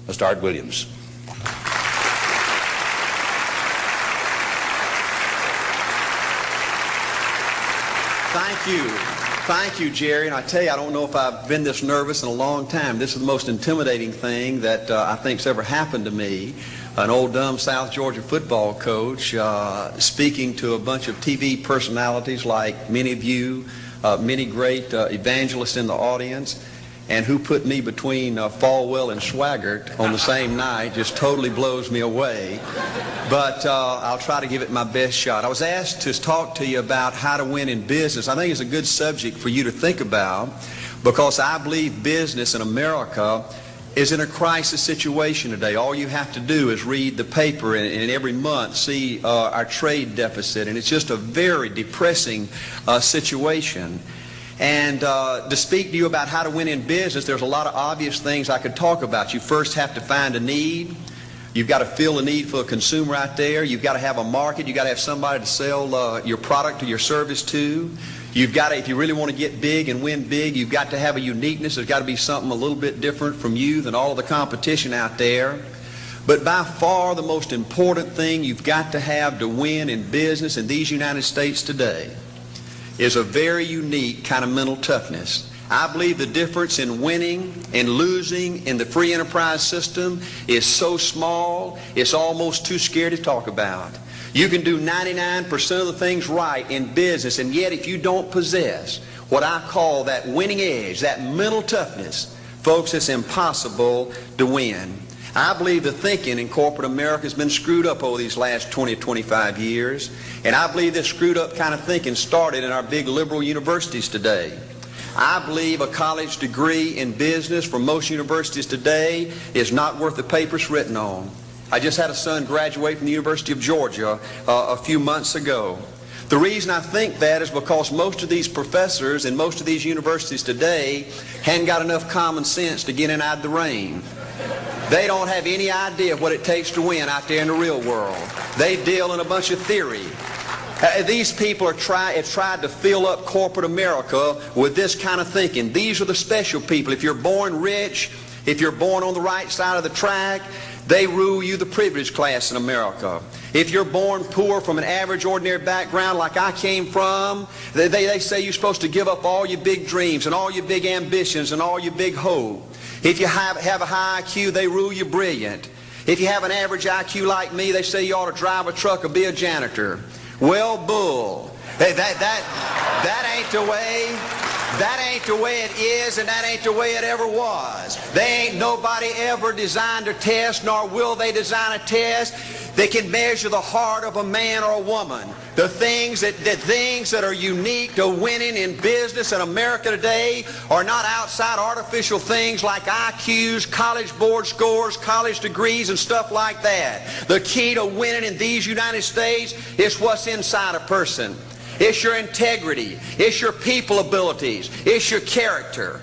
Mr. Art Williams. Thank you, Jerry. And I tell you, I don't know if I've been this nervous in a long time. This is the most intimidating thing that I think's ever happened to me. An old dumb South Georgia football coach speaking to a bunch of TV personalities like many of you, many great evangelists in the audience, and who put me between Falwell and Swaggart on the same night just totally blows me away. But I'll try to give it my best shot. I was asked to talk to you about how to win in business. I think it's a good subject for you to think about, because I believe business in America is in a crisis situation today. All you have to do is read the paper and every month see our trade deficit, and it's just a very depressing situation. And to speak to you about how to win in business, there's a lot of obvious things I could talk about. You first have to find a need. You've got to fill a need for a consumer out there. You've got to have a market. You've got to have somebody to sell your product or your service to. You've got to, if you really want to get big and win big, you've got to have a uniqueness. There's got to be something a little bit different from you than all of the competition out there. But by far the most important thing you've got to have to win in business in these United States today is a very unique kind of mental toughness. I believe the difference in winning and losing in the free enterprise system is so small, it's almost too scary to talk about. You can do 99% of the things right in business, and yet if you don't possess what I call that winning edge, that mental toughness, folks, it's impossible to win. I believe the thinking in corporate America has been screwed up over these last 20 or 25 years, and I believe this screwed up kind of thinking started in our big liberal universities today. I believe a college degree in business from most universities today is not worth the paper it's written on. I just had a son graduate from the University of Georgia a few months ago. The reason I think that is because most of these professors in most of these universities today hadn't got enough common sense to get in out of the rain. They don't have any idea what it takes to win out there in the real world. They deal in a bunch of theory. These people have tried to fill up corporate America with this kind of thinking. These are the special people. If you're born rich, if you're born on the right side of the track, they rule you, the privileged class in America. If you're born poor from an average, ordinary background like I came from, they say you're supposed to give up all your big dreams and all your big ambitions and all your big hope. If you have a high IQ, they rule you brilliant. If you have an average IQ like me, they say you ought to drive a truck or be a janitor. Well, bull. That ain't the way. That ain't the way it is, and that ain't the way it ever was. They ain't nobody ever designed a test, nor will they design a test that can measure the heart of a man or a woman. The things that are unique to winning in business in America today are not outside artificial things like IQs, college board scores, college degrees, and stuff like that. The key to winning in these United States is what's inside a person. It's your integrity. It's your people abilities. It's your character.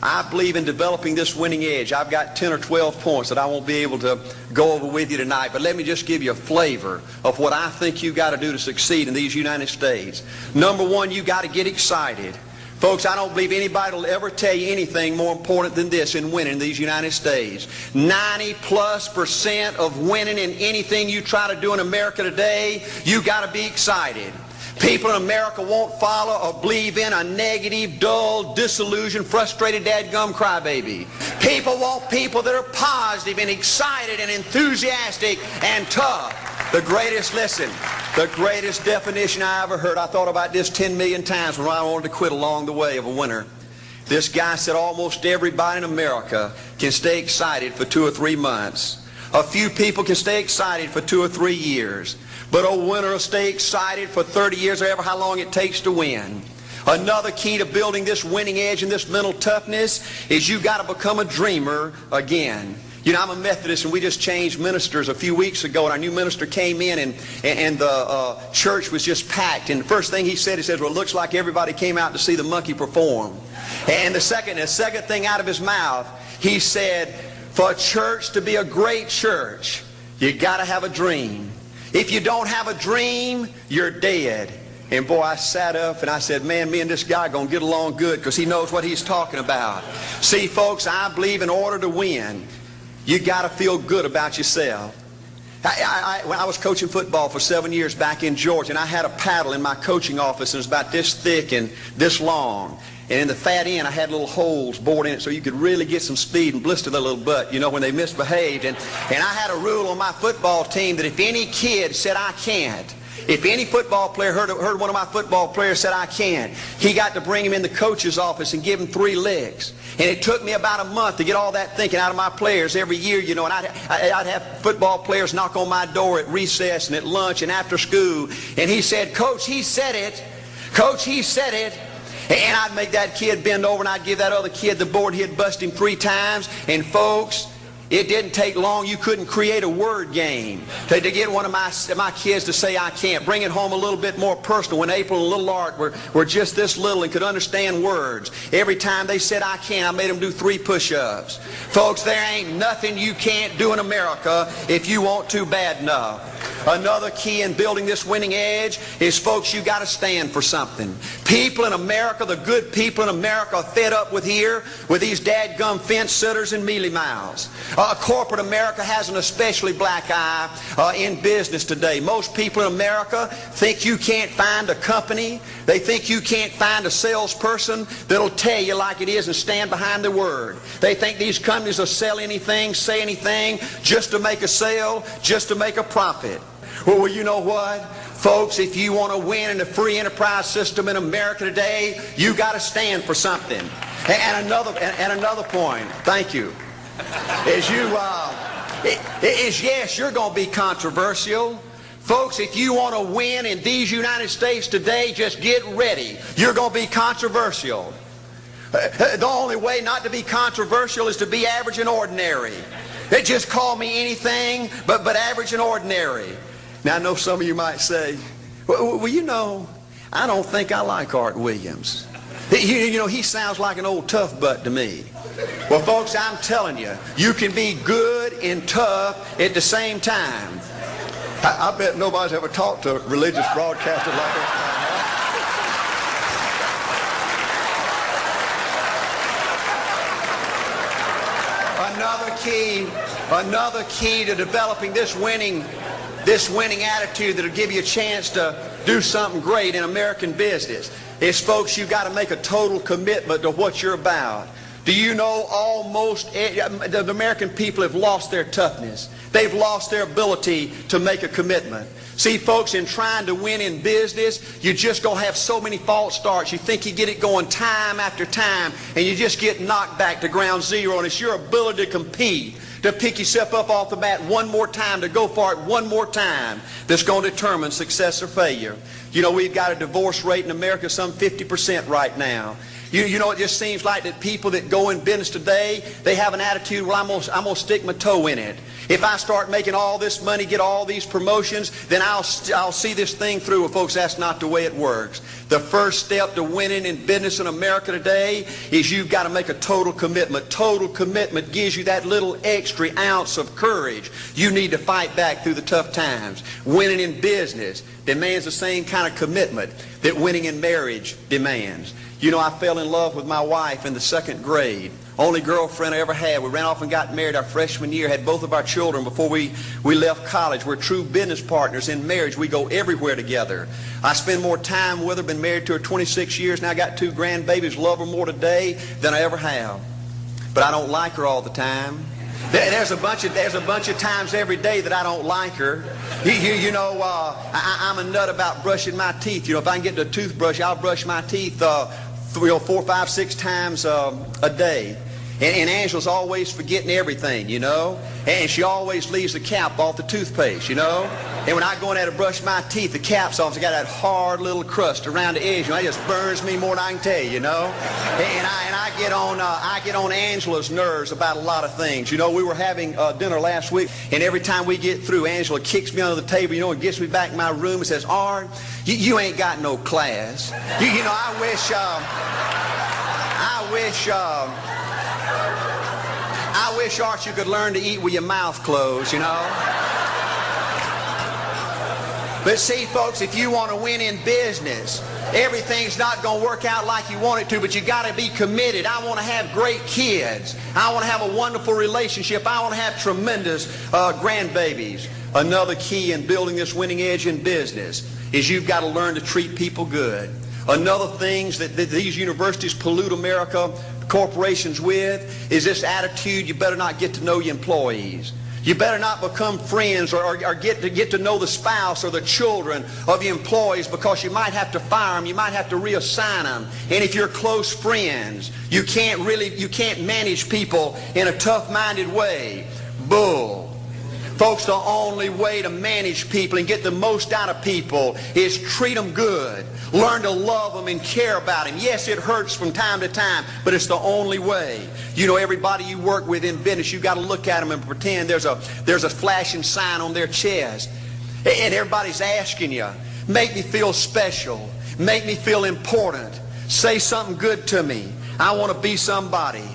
I believe in developing this winning edge. I've got 10 or 12 points that I won't be able to go over with you tonight, but let me just give you a flavor of what I think you've got to do to succeed in these United States. Number one, you've got to get excited. Folks, I don't believe anybody will ever tell you anything more important than this in winning in these United States. 90+% of winning in anything you try to do in America today, you've got to be excited. People in America won't follow or believe in a negative, dull, disillusioned, frustrated dadgum crybaby. People want people that are positive and excited and enthusiastic and tough. The greatest definition I ever heard, I thought about this 10 million times when I wanted to quit along the way of a winner. This guy said almost everybody in America can stay excited for 2 or 3 months. A few people can stay excited for 2 or 3 years. But a winner will stay excited for 30 years or ever how long it takes to win. Another key to building this winning edge and this mental toughness is you've got to become a dreamer again. You know, I'm a Methodist, and we just changed ministers a few weeks ago, and our new minister came in, and the church was just packed. And the first thing he said, well, it looks like everybody came out to see the monkey perform. And the second thing out of his mouth, he said, for a church to be a great church, you got to have a dream. If you don't have a dream, you're dead. And boy, I sat up and I said, man, me and this guy are going to get along good because he knows what he's talking about. See, folks, I believe in order to win, You got to feel good about yourself. When I was coaching football for 7 years back in Georgia, and I had a paddle in my coaching office, and it was about this thick and this long. And in the fat end, I had little holes bored in it so you could really get some speed and blister their little butt, you know, when they misbehaved. And I had a rule on my football team that if any kid said, I can't, if any football player heard one of my football players said, I can't, he got to bring him in the coach's office and give him 3 licks. And it took me about a month to get all that thinking out of my players every year, you know, and I'd have football players knock on my door at recess and at lunch and after school. And he said, Coach, he said it. Coach, he said it. And I'd make that kid bend over and I'd give that other kid the board. He'd bust him 3 times. And folks, it didn't take long. You couldn't create a word game to get one of my kids to say, I can't. Bring it home a little bit more personal. When April and little Art were just this little and could understand words, every time they said, I can't, I made them do 3 push-ups. Folks, there ain't nothing you can't do in America if you want to bad enough. Another key in building this winning edge is, folks, you got to stand for something. People in America, the good people in America, are fed up with these dadgum fence sitters and mealy mouths. Corporate America has an especially black eye in business today. Most people in America think you can't find a company. They think you can't find a salesperson that'll tell you like it is and stand behind their word. They think these companies will sell anything, say anything, just to make a sale, just to make a profit. Well, you know what? Folks, if you want to win in the free enterprise system in America today, you got to stand for something. And another point, thank you, is yes, you're going to be controversial. Folks, if you want to win in these United States today, just get ready. You're going to be controversial. The only way not to be controversial is to be average and ordinary. They just call me anything but average and ordinary. Now, I know some of you might say, well, you know, I don't think I like Art Williams. You know, he sounds like an old tough butt to me. Well, folks, I'm telling you, you can be good and tough at the same time. I bet nobody's ever talked to a religious broadcaster like that. Another key to developing this winning attitude that'll give you a chance to do something great in American business is, folks, you've got to make a total commitment to what you're about. Do you know the American people have lost their toughness. They've lost their ability to make a commitment. See, folks, in trying to win in business, you're just going to have so many false starts. You think you get it going time after time, and you just get knocked back to ground zero, and it's your ability to compete, to pick yourself up off the mat one more time, to go for it one more time, that's going to determine success or failure. You know, we've got a divorce rate in America some 50% right now. You know, it just seems like that people that go in business today, they have an attitude, well, I'm going to stick my toe in it. If I start making all this money, get all these promotions, then I'll see this thing through. Well, folks, that's not the way it works. The first step to winning in business in America today is you've got to make a total commitment. Total commitment gives you that little extra ounce of courage you need to fight back through the tough times. Winning in business demands the same kind of commitment that winning in marriage demands. You know, I fell in love with my wife in the 2nd grade. Only girlfriend I ever had. We ran off and got married our freshman year, had both of our children before we left college. We're true business partners in marriage. We go everywhere together. I spend more time with her, been married to her 26 years, now I got 2 grandbabies, love her more today than I ever have. But I don't like her all the time. There's a bunch of times every day that I don't like her. You know, I'm a nut about brushing my teeth. You know, if I can get the toothbrush, I'll brush my teeth 4, 5, 6 times a day. And Angela's always forgetting everything, you know. And she always leaves the cap off the toothpaste, you know. And when I go in there to brush my teeth, the cap's off. It's got that hard little crust around the edge. You know, it just burns me more than I can tell you, you know. And I get on Angela's nerves about a lot of things. You know, we were having dinner last week, and every time we get through, Angela kicks me under the table, you know, and gets me back in my room and says, Art, you ain't got no class. You know, I wish, Art, you could learn to eat with your mouth closed, you know. But see, folks, if you want to win in business, Everything's not going to work out like you want it to, but you got to be committed. I want to have great kids. I want to have a wonderful relationship. I want to have tremendous grandbabies. Another key in building this winning edge in business is you've got to learn to treat people good. Another thing that these universities pollute America, corporations with, is this attitude: you better not get to know your employees. You better not become friends or get to know the spouse or the children of your employees, because you might have to fire them, you might have to reassign them. And if you're close friends, you can't manage people in a tough-minded way. Bull. Folks, the only way to manage people and get the most out of people is treat them good. Learn to love them and care about them. Yes, it hurts from time to time, but it's the only way. You know, everybody you work with in business, you've got to look at them and pretend there's a flashing sign on their chest. And everybody's asking you, make me feel special. Make me feel important. Say something good to me. I want to be somebody.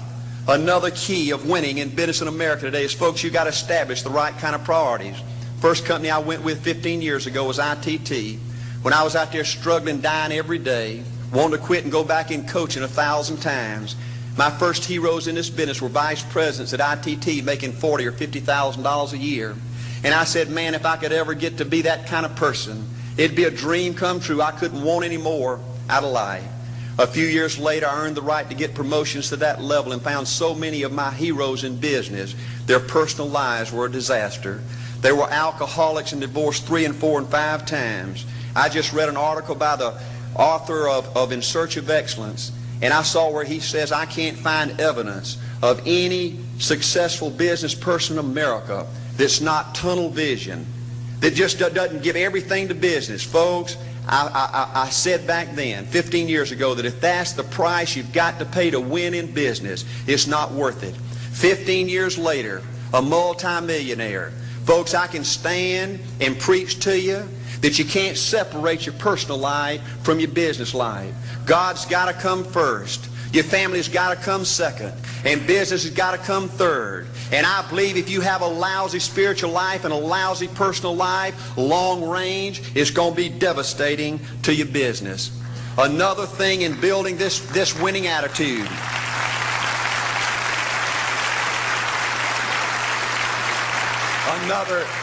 Another key of winning in business in America today is, folks, you've got to establish the right kind of priorities. First company I went with 15 years ago was ITT. When I was out there struggling, dying every day, wanting to quit and go back in coaching 1,000 times, my first heroes in this business were vice presidents at ITT making $40,000 or $50,000 a year. And I said, man, if I could ever get to be that kind of person, it'd be a dream come true. I couldn't want any more out of life. A few years later, I earned the right to get promotions to that level and found so many of my heroes in business, their personal lives were a disaster. They were alcoholics and divorced 3 and 4 and 5 times. I just read an article by the author of In Search of Excellence, and I saw where he says, I can't find evidence of any successful business person in America that's not tunnel vision, that just doesn't give everything to business. Folks, I said back then, 15 years ago, that if that's the price you've got to pay to win in business, it's not worth it. 15 years later, a multimillionaire. Folks, I can stand and preach to you that you can't separate your personal life from your business life. God's got to come first. Your family's got to come second. And business has got to come third. And I believe if you have a lousy spiritual life and a lousy personal life, long range, it's going to be devastating to your business. Another thing in building this winning attitude.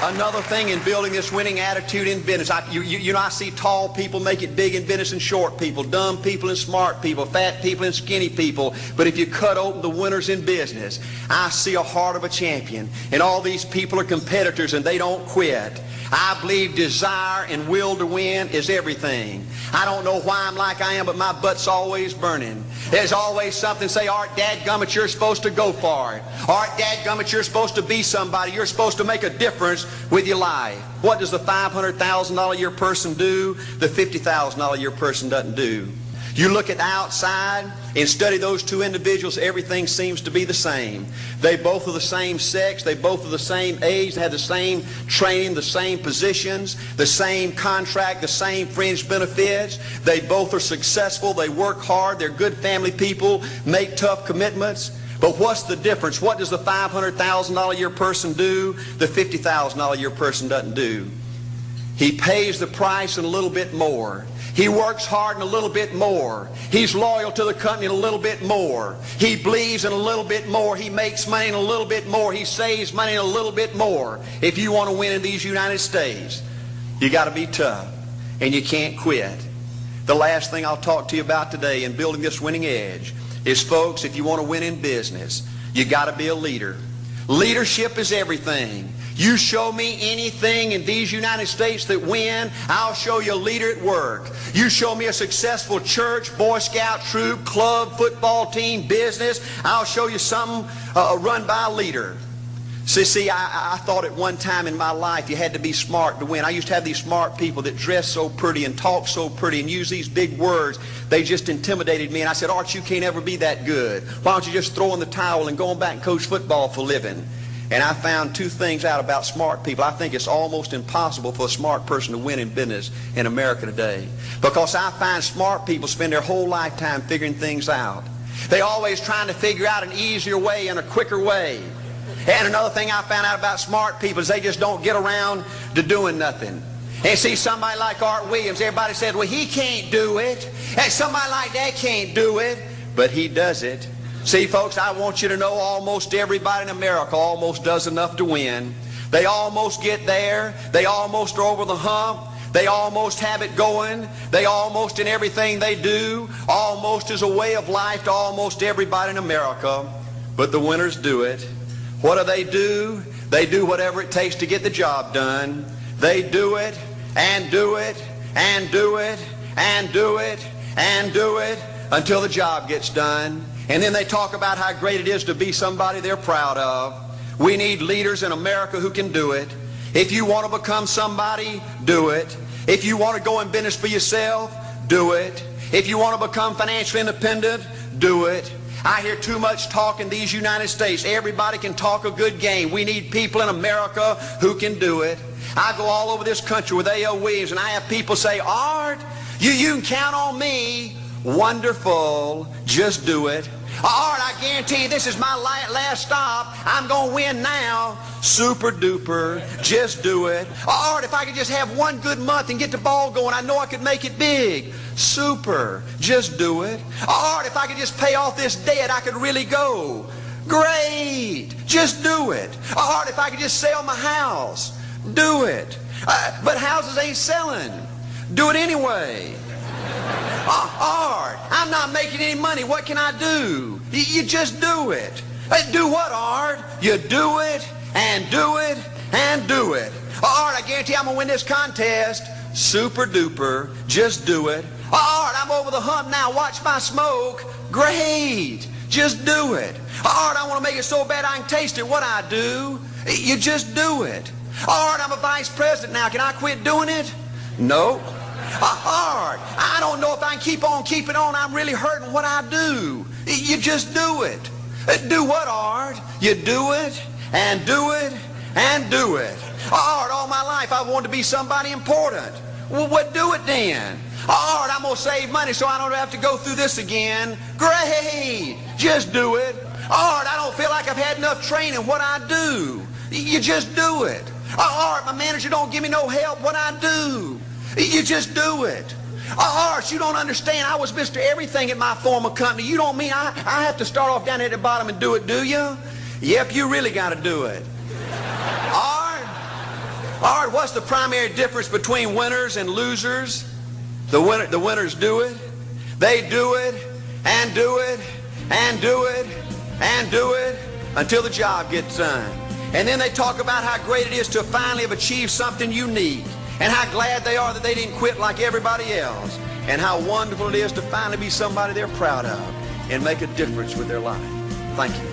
Another thing in building this winning attitude in business. I see tall people make it big in business and short people, dumb people and smart people, fat people and skinny people. But if you cut open the winners in business, I see a heart of a champion. And all these people are competitors and they don't quit. I believe desire and will to win is everything. I don't know why I'm like I am, but my butt's always burning. There's always something say, Art, dadgummit, you're supposed to go for it. Art, dadgummit, you're supposed to be somebody. You're supposed to make a difference with your life. What does the $500,000 a year person do? The $50,000 a year person doesn't do. You look at the outside and study those two individuals, everything seems to be the same. They both are the same sex, they both are the same age, they have the same training, the same positions, the same contract, the same fringe benefits. They both are successful, they work hard, they're good family people, make tough commitments. But what's the difference? What does the $500,000 a year person do? The $50,000 a year person doesn't do. He pays the price and a little bit more. He works hard and a little bit more. He's loyal to the company and a little bit more. He believes in a little bit more. He makes money and a little bit more. He saves money and a little bit more. If you want to win in these United States, you got to be tough and you can't quit. The last thing I'll talk to you about today in building this winning edge is, folks, if you want to win in business, you got to be a leader. Leadership is everything. You show me anything in these United States that win, I'll show you a leader at work. You show me a successful church, Boy Scout troop, club, football team, business, I'll show you something run by a leader. See, I thought at one time in my life you had to be smart to win. I used to have these smart people that dress so pretty and talk so pretty and use these big words. They just intimidated me. And I said, Art, you can't ever be that good. Why don't you just throw in the towel and go on back and coach football for a living? And I found two things out about smart people. I think it's almost impossible for a smart person to win in business in America today. Because I find smart people spend their whole lifetime figuring things out. They're always trying to figure out an easier way and a quicker way. And another thing I found out about smart people is they just don't get around to doing nothing. And see, somebody like Art Williams, everybody said, well, he can't do it. And somebody like that can't do it. But he does it. See, folks, I want you to know almost everybody in America almost does enough to win. They almost get there. They almost are over the hump. They almost have it going. They almost, in everything they do, almost is a way of life to almost everybody in America. But the winners do it. What do? They do whatever it takes to get the job done. They do it and do it and do it and do it and do it until the job gets done. And then they talk about how great it is to be somebody they're proud of. We need leaders in America who can do it. If you want to become somebody, do it. If you want to go in business for yourself, do it. If you want to become financially independent, do it. I hear too much talk in these United States. Everybody can talk a good game. We need people in America who can do it. I go all over this country with A.L. Williams, and I have people say, Art, you can count on me. Wonderful. Just do it. Art, I guarantee you this is my last stop. I'm going to win now. Super duper. Just do it. Art, if I could just have one good month and get the ball going, I know I could make it big. Super. Just do it. Art, if I could just pay off this debt, I could really go. Great. Just do it. Art, if I could just sell my house. Do it. But houses ain't selling. Do it anyway. Art, I'm not making any money. What can I do? You just do it. Do what, Art? You do it and do it and do it. Art, I guarantee I'm going to win this contest. Super duper. Just do it. Art, I'm over the hump now. Watch my smoke. Great. Just do it. Art, I want to make it so bad I can taste it. What I do? You just do it. Art, I'm a vice president now. Can I quit doing it? No. Art, I don't know if I can keep on keeping on. I'm really hurting. What I do? You just do it. Do what, Art? You do it and do it and do it. Art, all my life I wanted to be somebody important. Well, what do it then? Art, I'm going to save money so I don't have to go through this again. Great. Just do it. Art, I don't feel like I've had enough training. What I do? You just do it. Art, my manager don't give me no help. What I do? You just do it. Art, you don't understand. I was Mr. Everything at my former company. You don't mean I have to start off down at the bottom and do it, do you? Yep, you really got to do it. Art, what's the primary difference between winners and losers? The winners do it. They do it and do it and do it and do it until the job gets done. And then they talk about how great it is to finally have achieved something unique. And how glad they are that they didn't quit like everybody else. And how wonderful it is to finally be somebody they're proud of and make a difference with their life. Thank you.